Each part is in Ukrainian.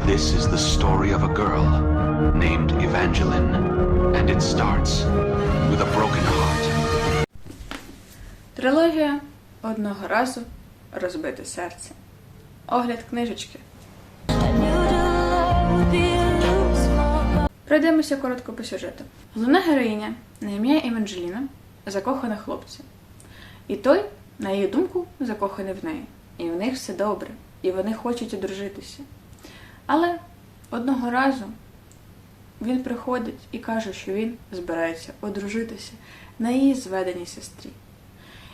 This is the story of a girl named Evangeline, and it starts with a broken heart. Трилогія «Одного разу розбите серце». Огляд книжечки. Пройдемося коротко по сюжету. Головна героїня на ім'я Еванджеліна закохана в хлопця. І той, на її думку, закоханий в неї. І в них все добре. І вони хочуть одружитися. Але одного разу він приходить і каже, що він збирається одружитися на її зведеній сестрі.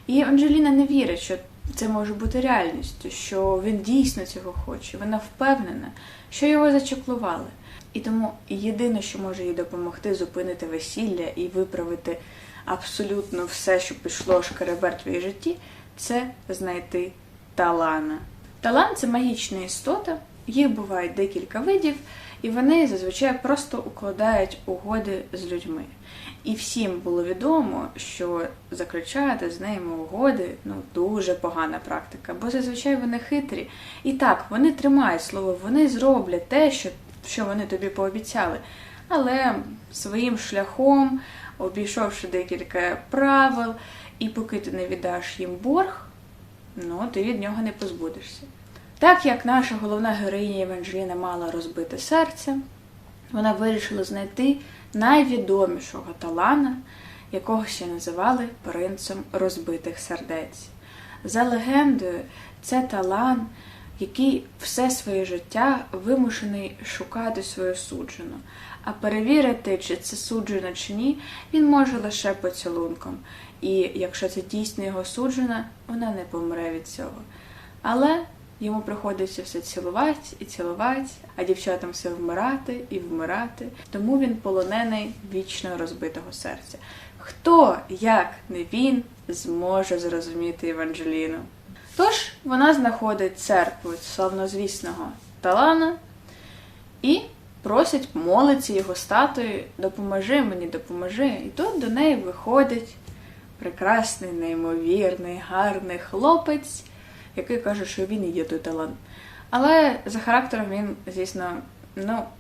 І Еванджеліна не вірить, що це може бути реальністю, що він дійсно цього хоче. Вона впевнена, що його зачеклували. І тому єдине, що може їй допомогти зупинити весілля і виправити абсолютно все, що пішло шкереберть в її житті, це знайти Талана. Талан – це магічна істота, їх буває декілька видів, і вони зазвичай просто укладають угоди з людьми. І всім було відомо, що заключати з ними угоди дуже погана практика, бо зазвичай вони хитрі. І так, вони тримають слово, вони зроблять те, що вони тобі пообіцяли. Але своїм шляхом, обійшовши декілька правил, і поки ти не віддаш їм борг, ти від нього не позбудешся. Так як наша головна героїня Еванджеліна мала розбите серце, вона вирішила знайти найвідомішого Талана, якого ще називали принцем розбитих сердець. За легендою, це Талан, який все своє життя вимушений шукати свою суджену. А перевірити, чи це суджена чи ні, він може лише поцілунком. І якщо це дійсно його суджена, вона не помре від цього. Але йому приходиться все цілувати і цілувати, а дівчатам все вмирати і вмирати. Тому він полонений вічно розбитого серця. Хто, як не він, зможе зрозуміти Еванджеліну? Тож вона знаходить церкву славнозвісного Талана і просить, молиться його статуї: «Допоможи мені, допоможи». І тут до неї виходить прекрасний, неймовірний, гарний хлопець, який каже, що він і є той Талан. Але за характером він, звісно,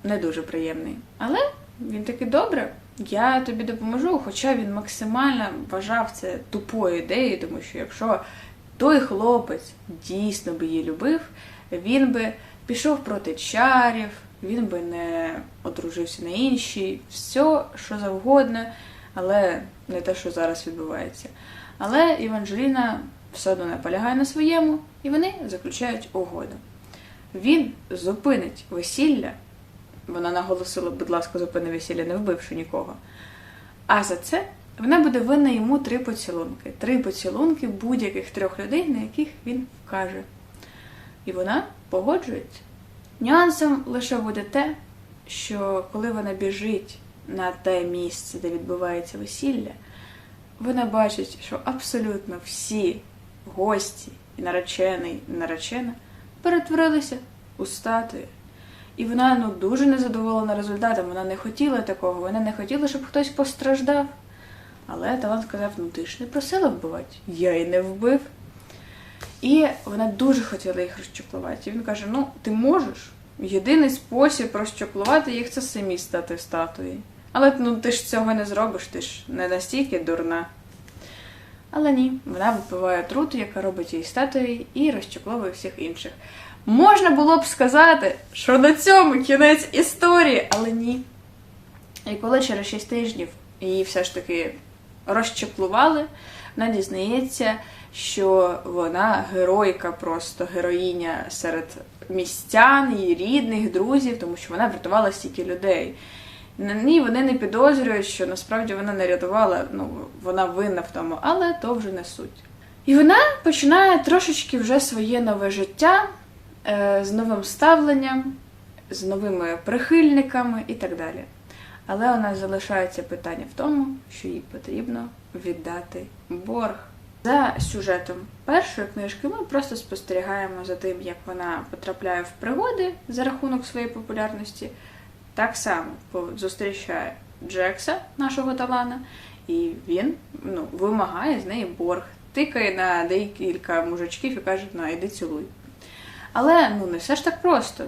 не дуже приємний. Але він таки: добре, я тобі допоможу, хоча він максимально вважав це тупою ідеєю, тому що якщо той хлопець дійсно би її любив, він би пішов проти чарів, він би не одружився на іншій, все, що завгодно, але не те, що зараз відбувається. Але Еванджеліна все одно наполягає на своєму, і вони заключають угоду. Він зупинить весілля, вона наголосила: будь ласка, зупини весілля, не вбивши нікого. А за це вона буде винна йому 3 поцілунки. 3 поцілунки будь-яких 3 людей, на яких він вкаже. І вона погоджується. Нюансом лише буде те, що коли вона біжить на те місце, де відбувається весілля, вона бачить, що абсолютно всі гості, і наречений, і наречена, перетворилися у статуї. І вона дуже незадоволена результатом, вона не хотіла такого, вона не хотіла, щоб хтось постраждав. Але Талан сказав: ти ж не просила вбивати, я і не вбив. І вона дуже хотіла їх розчоклувати. І він каже: ти можеш, єдиний спосіб розчоклувати їх – це самі стати статуї. Але ти ж цього не зробиш, ти ж не настільки дурна. Але ні, вона випиває отруту, яка робить її статуєю, і розчокловує всіх інших. Можна було б сказати, що на цьому кінець історії, але ні. І коли через 6 тижнів її все ж таки розчоклували, вона дізнається, що вона геройка, просто героїня серед містян, її рідних, друзів, тому що вона врятувала стільки людей. Ні, вони не підозрюють, що насправді вона не рятувала, вона винна в тому, але то вже не суть. І вона починає трошечки вже своє нове життя з новим ставленням, з новими прихильниками і так далі. Але у нас залишається питання в тому, що їй потрібно віддати борг. За сюжетом першої книжки ми просто спостерігаємо за тим, як вона потрапляє в пригоди за рахунок своєї популярності. Так само зустрічає Джекса, нашого Талана, і він вимагає з неї борг. Тикає на декілька мужичків і каже: іди цілуй. Але не все ж так просто.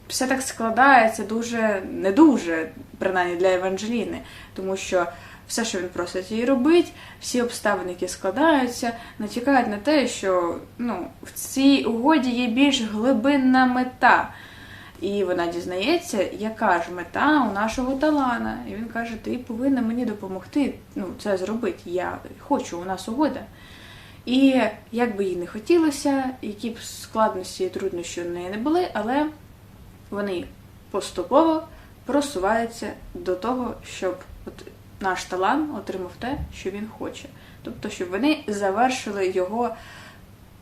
все так складається дуже, не дуже, принаймні для Еванджеліни, тому що все, що він просить її робити, всі обставини, які складаються, натякають на те, що в цій угоді є більш глибинна мета. І вона дізнається, яка ж мета у нашого Талана. І він каже, ти повинна мені допомогти це зробити. Я хочу, у нас угода. І як би їй не хотілося, які б складності і труднощі у неї не були, але вони поступово просуваються до того, щоб наш Талан отримав те, що він хоче. Тобто, щоб вони завершили його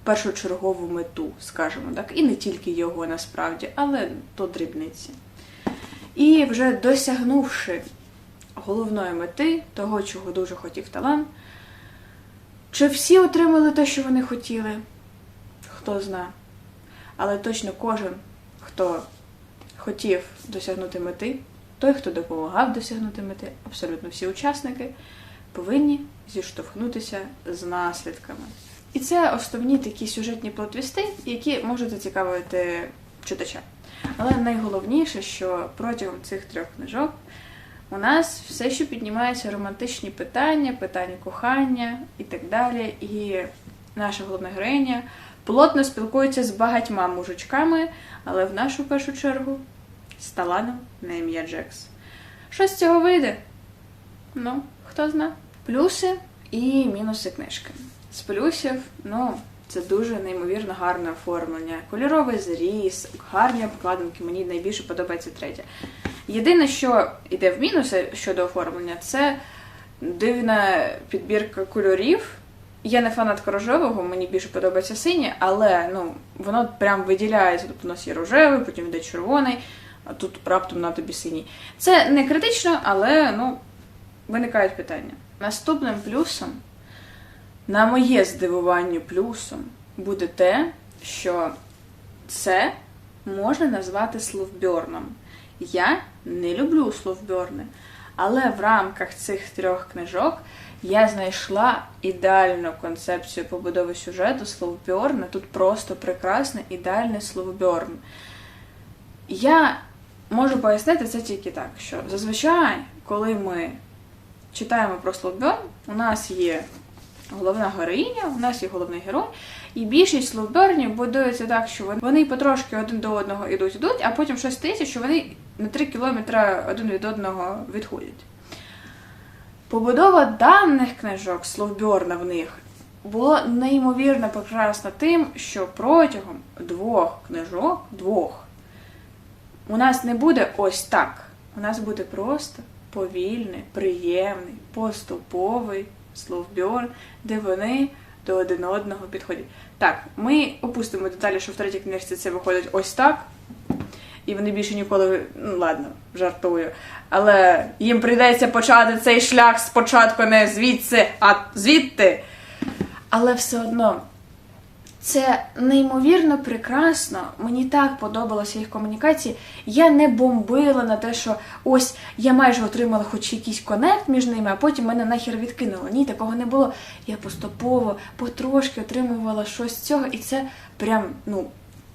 першочергову мету, скажімо так. І не тільки його, насправді, але то дрібниці. І вже досягнувши головної мети, того, чого дуже хотів Талан, чи всі отримали те, що вони хотіли? Хто знає. Але точно кожен, хто хотів досягнути мети, той, хто допомагав досягнути мети, абсолютно всі учасники, повинні зіштовхнутися з наслідками. І це основні такі сюжетні плот-твісти, які можуть зацікавити читача. Але найголовніше, що протягом цих 3 книжок у нас все ще піднімаються романтичні питання, питання кохання і так далі. І наша головна героїня плотно спілкується з багатьма мужичками, але в нашу першу чергу з Таланом на ім'я Джекс. Що з цього вийде? Хто знає. Плюси і мінуси книжки. З плюсів, це дуже неймовірно гарне оформлення. Кольоровий зріз, гарні обкладинки, мені найбільше подобається 3. Єдине, що йде в мінуси щодо оформлення, це дивна підбірка кольорів. Я не фанатка рожевого, мені більше подобається синє, але воно прям виділяється. Тобто у нас є рожевий, потім йде червоний, а тут раптом на тобі синій. Це не критично, але виникають питання. Наступним плюсом, на моє здивування плюсом, буде те, що це можна назвати словбьорном. Я не люблю словбьорни, але в рамках цих 3 книжок я знайшла ідеальну концепцію побудови сюжету словбьорна. Тут просто прекрасний, ідеальний словбьорн. Я можу пояснити це тільки так, що зазвичай, коли ми читаємо про словбьорн, у нас є головна героїня, у нас є головний герой, і більшість словбьорнів будується так, що вони потрошки один до одного ідуть, а потім щось стається, що вони на 3 кілометри один від одного відходять. Побудова даних книжок, словбьорна в них, була неймовірно прекрасна тим, що протягом 2 книжок, у нас не буде ось так. У нас буде просто повільний, приємний, поступовий словбьорн, де вони до один одного підходять. Так, ми опустимо деталі, що в 3 книжці це виходить ось так, і вони більше ніколи, ладно, жартую, але їм прийдеться почати цей шлях спочатку не звідси, а звідти. Але все одно, це неймовірно прекрасно, мені так подобалося їх комунікації. Я не бомбила на те, що ось я майже отримала хоч якийсь конект між ними, а потім мене нахер відкинуло. Ні, такого не було. Я поступово, потрошки отримувала щось з цього, і це прям,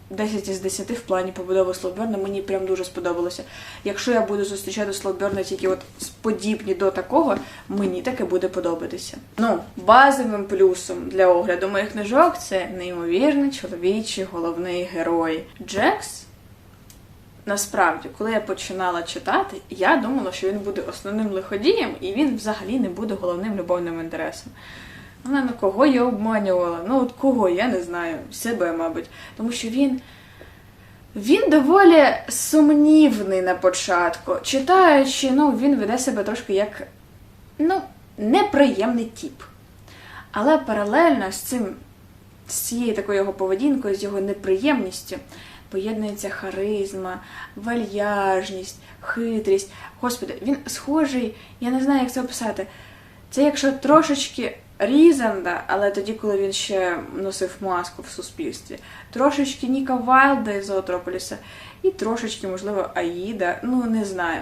10 із 10 в плані побудови словбьорна, мені прям дуже сподобалося. Якщо я буду зустрічати словбьорна тільки подібні до такого, мені таке буде подобатися. Базовим плюсом для огляду моїх книжок це неймовірний чоловічий головний герой. Джекс, насправді, коли я починала читати, я думала, що він буде основним лиходієм, і він взагалі не буде головним любовним інтересом. Вона кого я обманювала? Кого, я не знаю. Себе, мабуть. Тому що він доволі сумнівний на початку. Читаючи, він веде себе трошки як, неприємний тип. Але паралельно з цією такою його поведінкою, з його неприємністю, поєднується харизма, вальяжність, хитрість. Господи, він схожий, я не знаю, як це описати. Це якщо трошечки Різанда, але тоді, коли він ще носив маску в суспільстві. Трошечки Ніка Вайлда із Зоотрополіса і трошечки, можливо, Аїда. Не знаю.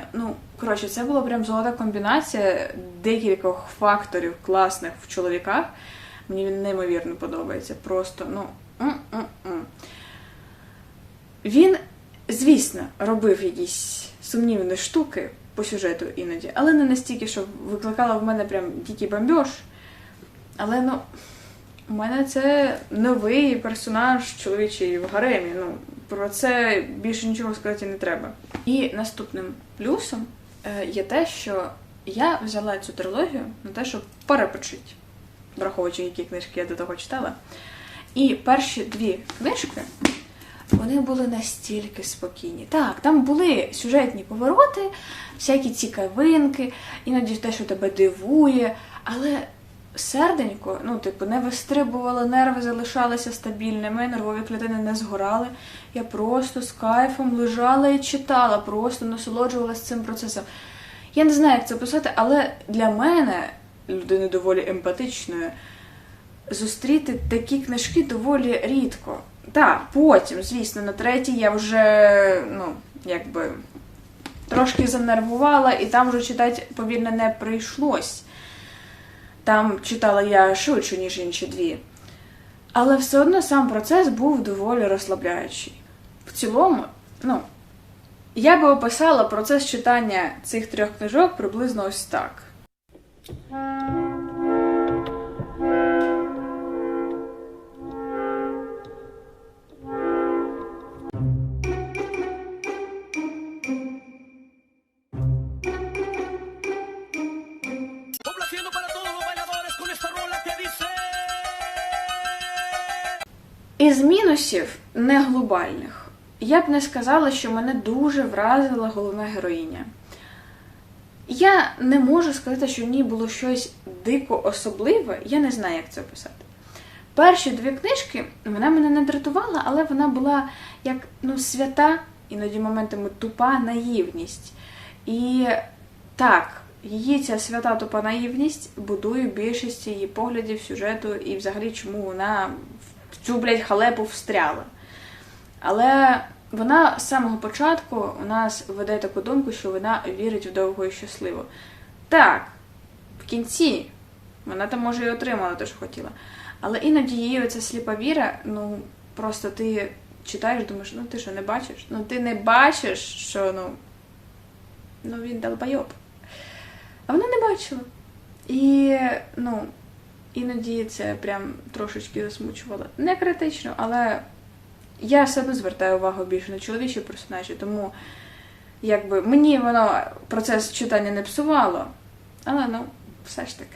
Коротше, це була прям золота комбінація декількох факторів класних в чоловіках. Мені він неймовірно подобається. Просто, Він звісно, робив якісь сумнівні штуки по сюжету іноді, але не настільки, що викликало в мене прям дикий бомбьош. Але, ну, у мене це новий персонаж чоловічий в гаремі. Ну, про це більше нічого сказати не треба. І наступним плюсом є те, що я взяла цю трилогію на те, щоб перепочити, враховуючи, які книжки я до того читала. І перші 2 книжки, вони були настільки спокійні. Так, там були сюжетні повороти, всякі цікавинки, іноді те, що тебе дивує, але серденько, ну, типу, не вистрибувало, нерви залишалися стабільними, нервові клітини не згорали. Я просто з кайфом лежала і читала, просто насолоджувалася цим процесом. Я не знаю, як це писати, але для мене, людини доволі емпатичної, зустріти такі книжки доволі рідко. Так, потім, звісно, на 3-й я вже, ну, якби, трошки занервувала, і там вже читати повільно не прийшлось. Там читала я швидше, ніж інші 2. Але все одно сам процес був доволі розслабляючий. В цілому, ну, я би описала процес читання цих 3 книжок приблизно ось так. Із мінусів не глобальних. Я б не сказала, що мене дуже вразила головна героїня. Я не можу сказати, що в ній було щось дико особливе, я не знаю, як це описати. Перші 2 книжки, вона мене не дратувала, але вона була як, ну, свята, іноді моментами тупа наївність. І так, її ця свята тупа наївність будує більшість її поглядів, сюжету і взагалі чому вона в цю, блядь, халепу встряла. Але вона з самого початку у нас веде таку думку, що вона вірить в довго і щасливо. Так, в кінці вона там, може, і отримала те, що хотіла. Але іноді її оця сліпа віра, ну, просто ти читаєш, думаєш, ну ти що, не бачиш? Ну ти не бачиш, що, ну він долбойоб. А вона не бачила. І, ну, іноді це прям трошечки засмучувало. Не критично, але я все одно звертаю увагу більше на чоловічі персонажі, тому, якби, мені воно процес читання не псувало, але, ну, все ж таки.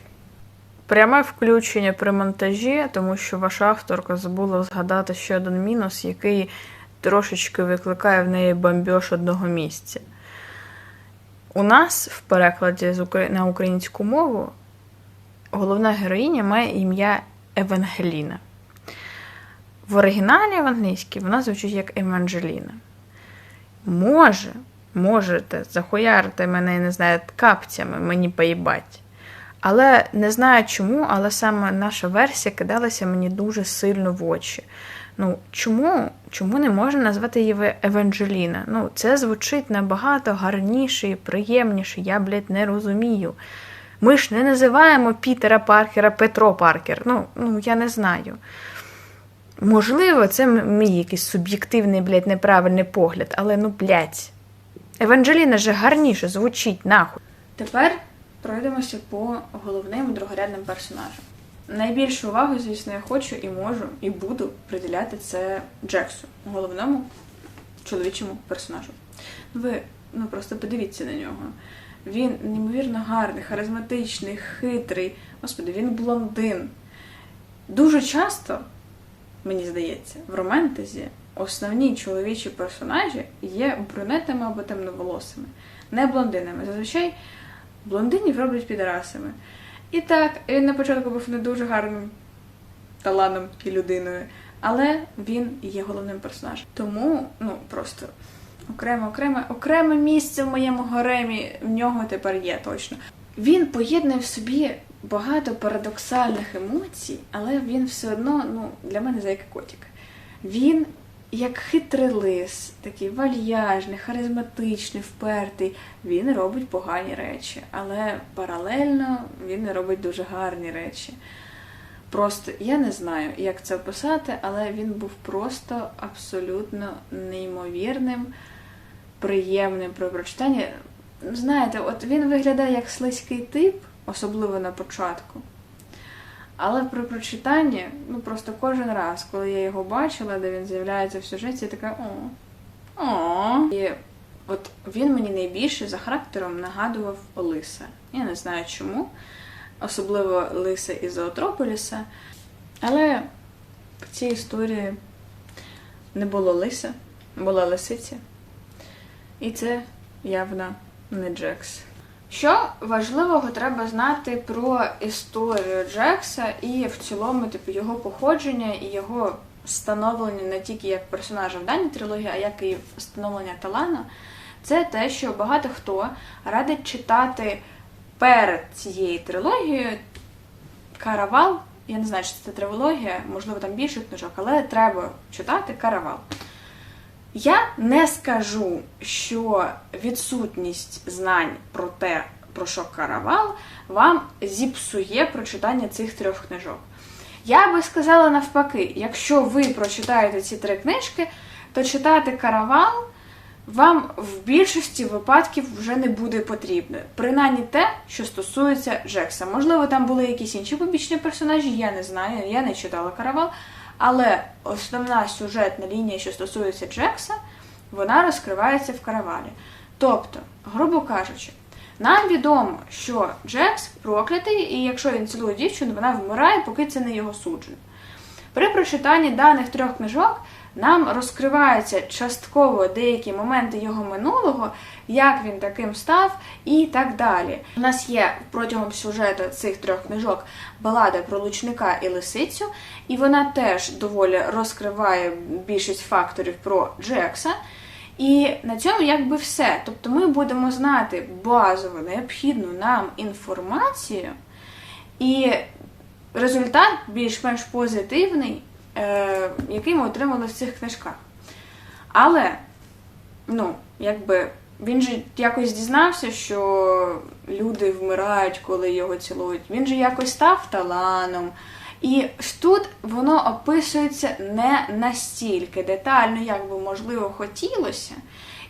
Пряме включення при монтажі, тому що ваша авторка забула згадати ще один мінус, який трошечки викликає в неї бомбьош одного місця. У нас в перекладі на українську мову головна героїня має ім'я Евангеліна. В оригіналі в англійській вона звучить як Еванджеліна. Можете захуярити мене, не знаю, капцями, мені поїбать. Але не знаю чому, але саме наша версія кидалася мені дуже сильно в очі. Ну, чому не можна назвати її Еванджеліна? Ну, це звучить набагато гарніше і приємніше, я, блядь, не розумію. Ми ж не називаємо Пітера Паркера Петро Паркер. Ну, я не знаю. Можливо, це мій якийсь суб'єктивний, блядь, неправильний погляд, але, ну, блядь, Еванджеліна же гарніше звучить, нахуй. Тепер пройдемося по головним другорядним персонажам. Найбільшу увагу, звісно, я хочу і можу, і буду приділяти це Джексу, головному чоловічому персонажу. Ви, просто подивіться на нього. Він неймовірно гарний, харизматичний, хитрий. Господи, він блондин. Дуже часто, мені здається, в романтезі основні чоловічі персонажі є брюнетами або темноволосими, не блондинами. Зазвичай блондинів роблять підарасами. І так, він на початку був не дуже гарним таланом і людиною, але він є головним персонажем. Тому, просто окреме місце в моєму гаремі в нього тепер є точно. Він поєднує в собі багато парадоксальних емоцій, але він все одно, для мене зайка котик. Він як хитрий лис, такий вальяжний, харизматичний, впертий. Він робить погані речі, але паралельно він робить дуже гарні речі. Просто, я не знаю, як це описати, але він був просто абсолютно неймовірним приємним при прочитанні. Знаєте, от він виглядає як слизький тип, особливо на початку. Але при прочитанні, просто кожен раз, коли я його бачила, де він з'являється в сюжеті, я така о. І от він мені найбільше за характером нагадував Лиса. Я не знаю чому, особливо Лиса із Зоотрополіса. Але в цій історії не було Лиса, була лисиця. І це явно не Джекс. Що важливого треба знати про історію Джекса і в цілому його походження і його становлення не тільки як персонажа в даній трилогії, а як і становлення Талана, це те, що багато хто радить читати перед цією трилогією Каравал. Я не знаю, чи це трилогія, можливо, там більше книжок, але треба читати Каравал. Я не скажу, що відсутність знань про те, про що Каравал, вам зіпсує прочитання цих 3 книжок. Я би сказала навпаки, якщо ви прочитаєте ці 3 книжки, то читати Каравал вам в більшості випадків вже не буде потрібно. Принаймні те, що стосується Джекса. Можливо, там були якісь інші побічні персонажі, я не знаю, я не читала Каравал. Але основна сюжетна лінія, що стосується Джекса, вона розкривається в Каравалі. Тобто, грубо кажучи, нам відомо, що Джекс проклятий, і якщо він цілує дівчину, вона вмирає, поки це не його суджено. При прочитанні даних 3 книжок нам розкриваються частково деякі моменти його минулого, як він таким став і так далі. У нас є протягом сюжету цих 3 книжок балада про лучника і лисицю, і вона теж доволі розкриває більшість факторів про Джекса. І на цьому якби все. Тобто ми будемо знати базову, необхідну нам інформацію, і результат більш-менш позитивний, який ми отримали в цих книжках. Але, він же якось дізнався, що люди вмирають, коли його цілують. Він же якось став Таланом. І тут воно описується не настільки детально, як би, можливо, хотілося.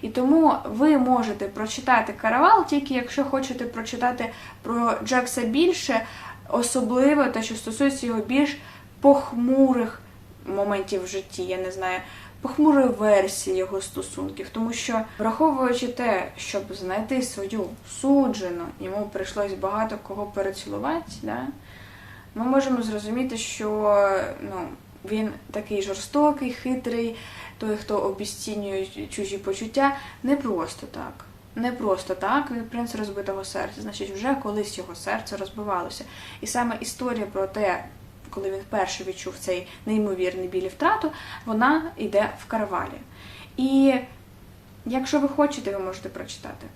І тому ви можете прочитати Каравал, тільки якщо хочете прочитати про Джекса більше, особливо те, що стосується його більш похмурих моментів в житті, я не знаю, похмурої версії його стосунків. Тому що, враховуючи те, щоб знайти свою суджену, йому прийшлось багато кого перецілувати, ми можемо зрозуміти, що він такий жорстокий, хитрий, той, хто обіцінює чужі почуття, не просто так. Не просто так, він принц розбитого серця, значить, вже колись його серце розбивалося. І саме історія про те, коли він вперше відчув цей неймовірний біль і втрату, вона йде в Каравалі. І якщо ви хочете, ви можете прочитати.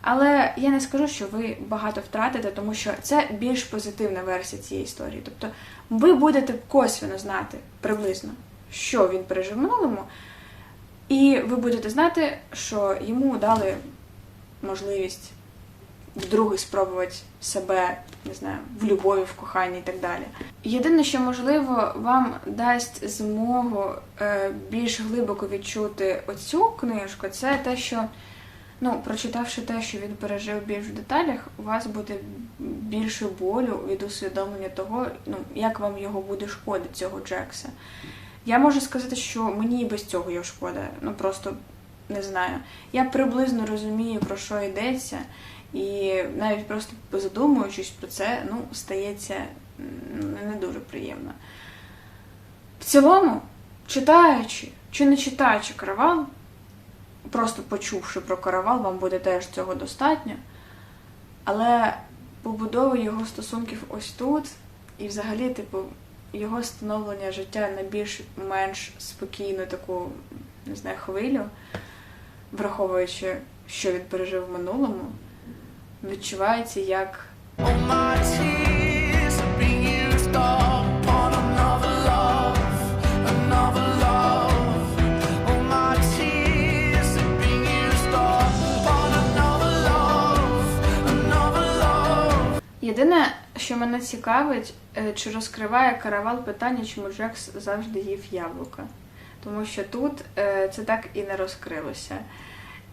Але я не скажу, що ви багато втратите, тому що це більш позитивна версія цієї історії. Тобто ви будете косвенно знати приблизно, що він пережив в минулому, і ви будете знати, що йому дали можливість вдруге спробувати себе, не знаю, в любові, в коханні і так далі. Єдине, що, можливо, вам дасть змогу більш глибоко відчути оцю книжку, це те, що прочитавши те, що він пережив більш в деталях, у вас буде більше болю від усвідомлення того, як вам його буде шкода, цього Джекса. Я можу сказати, що мені і без цього його шкода. просто не знаю. Я приблизно розумію, про що йдеться, і навіть просто задумуючись про це, стається не дуже приємно. В цілому, читаючи чи не читаючи Каравал, просто почувши про Каравал, вам буде теж цього достатньо. Але побудова його стосунків ось тут, і взагалі, його становлення життя на більш-менш спокійну таку, не знаю, хвилю, враховуючи, що він пережив в минулому, відчувається як єдине, що мене цікавить, чи розкриває Каравал питання, чому Джекс завжди їв яблука. Тому що тут це так і не розкрилося.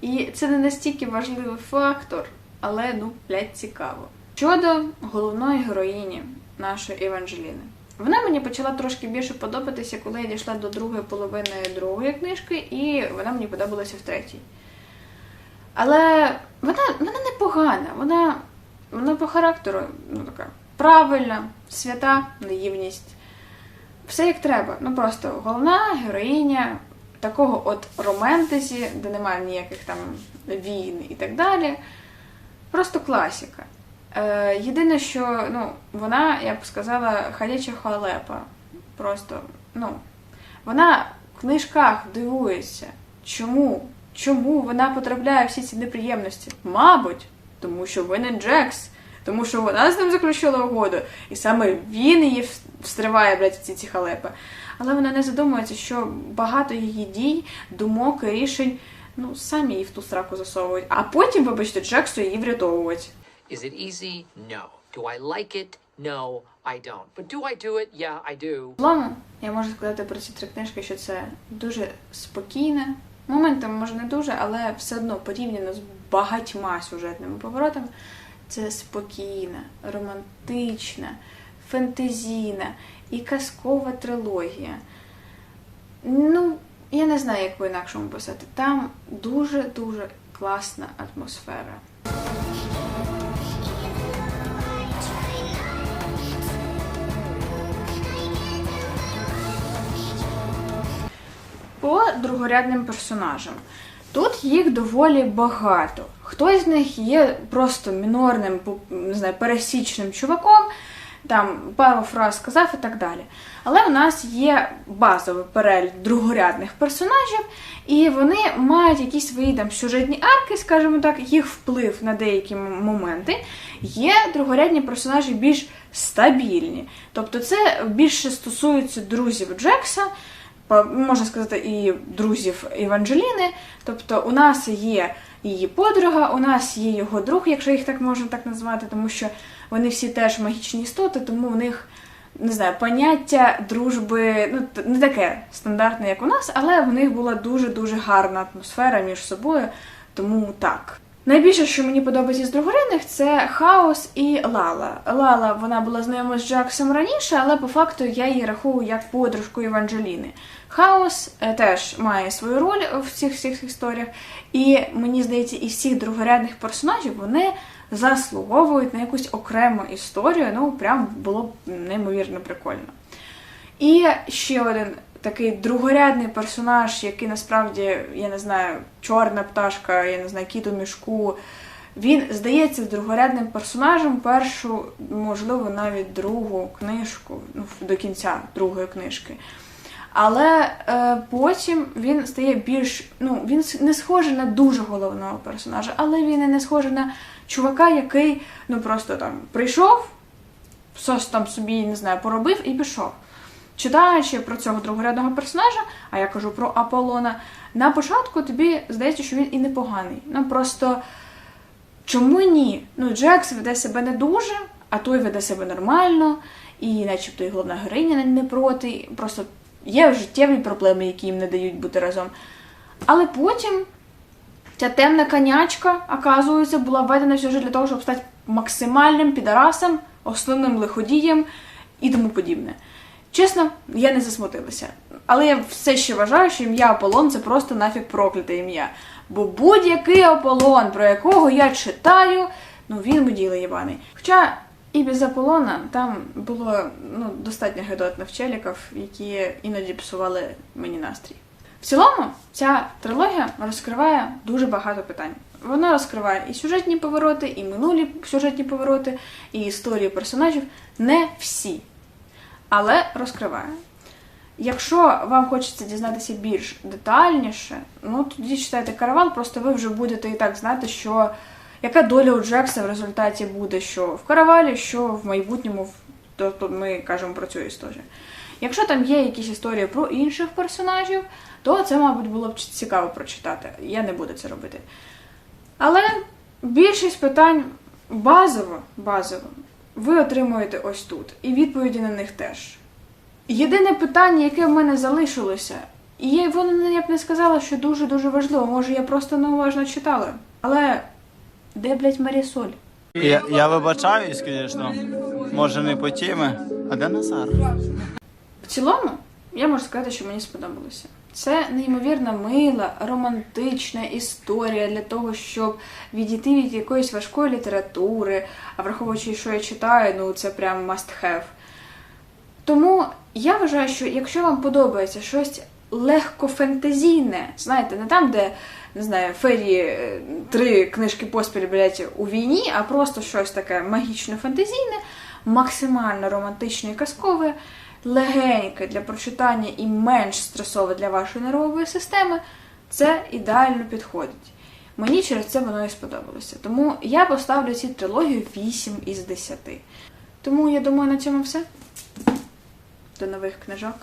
І це не настільки важливий фактор, але, цікаво. Щодо головної героїні нашої Еванжеліни. Вона мені почала трошки більше подобатися, коли я дійшла до другої половини другої книжки, і вона мені подобалася в третій. Але вона непогана, вона по характеру така правильна, свята, наївність. Все як треба. Просто головна героїня такого от романтезі, де немає ніяких там війн і так далі. Просто класика. Єдине, що, вона, я б сказала, ходяча халепа. Просто, вона в книжках дивується. Чому вона потрапляє в всі ці неприємності? Мабуть, тому що винен Джекс. Тому що вона з ним заключила угоду. І саме він її встриває, в ці халепи. Але вона не задумується, що багато її дій, думок і рішень, самі її в ту сраку засовують. А потім, вибачте, Джексу її врятовують. Is it easy? No. Do I like it? No, I don't. But do I do it? Yeah, I do. В цілому, я можу сказати про ці 3 книжки, що це дуже спокійне. Моментами, може, не дуже, але все одно порівняно з багатьма сюжетними поворотами, це спокійна, романтична, фентезійна і казкова трилогія. Я не знаю, як по-інакшому писати. Там дуже-дуже класна атмосфера. По другорядним персонажам. Тут їх доволі багато. Хтось з них є просто мінорним, пересічним чуваком, там пару фраз сказав і так далі. Але у нас є базовий перелік другорядних персонажів, і вони мають якісь свої там сюжетні арки, скажімо так, їх вплив на деякі моменти. Є другорядні персонажі більш стабільні. Тобто це більше стосується друзів Джекса, можна сказати, і друзів Еванжеліни. Тобто у нас є її подруга, у нас є його друг, якщо їх так можна так назвати, тому що вони всі теж магічні істоти, тому в них, поняття дружби, не таке стандартне, як у нас, але в них була дуже-дуже гарна атмосфера між собою, тому так. Найбільше, що мені подобається з другорядних, це Хаос і Лала. Лала, вона була знайома з Джексом раніше, але по факту я її рахую як подружку Еванжеліни. Хаос теж має свою роль в цих всіх історіях, і мені здається, із всіх другорядних персонажів вони заслуговують на якусь окрему історію, прям було б неймовірно прикольно. І ще один такий другорядний персонаж, який насправді, я не знаю, чорна пташка, я не знаю, кіт у мішку. Він здається другорядним персонажем першу, можливо, навіть другу книжку, до кінця другої книжки. Але потім він стає більш, він не схожий на дуже головного персонажа, але він і не схожий на чувака, який, просто там прийшов, щось там собі, не знаю, поробив і пішов. Читаючи про цього другорядного персонажа, а я кажу про Аполлона, на початку тобі здається, що він і непоганий. Просто чому ні? Джекс веде себе не дуже, а той веде себе нормально, і начебто і головна героїня не проти, просто є життєві проблеми, які їм не дають бути разом. Але потім ця темна конячка, оказується, була введена в сюжет для того, щоб стати максимальним підарасом, основним лиходієм і тому подібне. Чесно, я не засмутилася. Але я все ще вважаю, що ім'я Аполлон – це просто нафіг прокляте ім'я. Бо будь-який Аполлон, про якого я читаю, він муділа єбаний. Хоча і без Аполлона там було достатньо гидотних челіків, які іноді псували мені настрій. В цілому, ця трилогія розкриває дуже багато питань. Вона розкриває і сюжетні повороти, і минулі сюжетні повороти, і історії персонажів. Не всі. Але розкриває. Якщо вам хочеться дізнатися більш детальніше, тоді читайте «Караван», просто ви вже будете і так знати, що яка доля у Джекса в результаті буде, що в «Каравалі», що в майбутньому, тобто ми кажемо про цю історію. Якщо там є якісь історії про інших персонажів, то це, мабуть, було б цікаво прочитати. Я не буду це робити. Але більшість питань базово, ви отримуєте ось тут. І відповіді на них теж. Єдине питання, яке в мене залишилося, І воно, я б не сказала, що дуже-дуже важливо. Може, я просто неуважно читала. Але де, блядь, Марісоль? Я вибачаюсь, звісно. Може не по темі. А де Назар? В цілому, я можу сказати, що мені сподобалося. Це неймовірно мила, романтична історія для того, щоб відійти від якоїсь важкої літератури, а враховуючи, що я читаю, ну це прям must have. Тому я вважаю, що якщо вам подобається щось легко-фентезійне, знаєте, не там, де, не знаю, фері 3 книжки поспіль, блядь, у війні, а просто щось таке магічно-фентезійне, максимально романтичне і казкове, легеньке для прочитання і менш стресове для вашої нервової системи, це ідеально підходить. Мені через це воно і сподобалося. Тому я поставлю цій трилогію 8 із 10. Тому, я думаю, на цьому все. До нових книжок.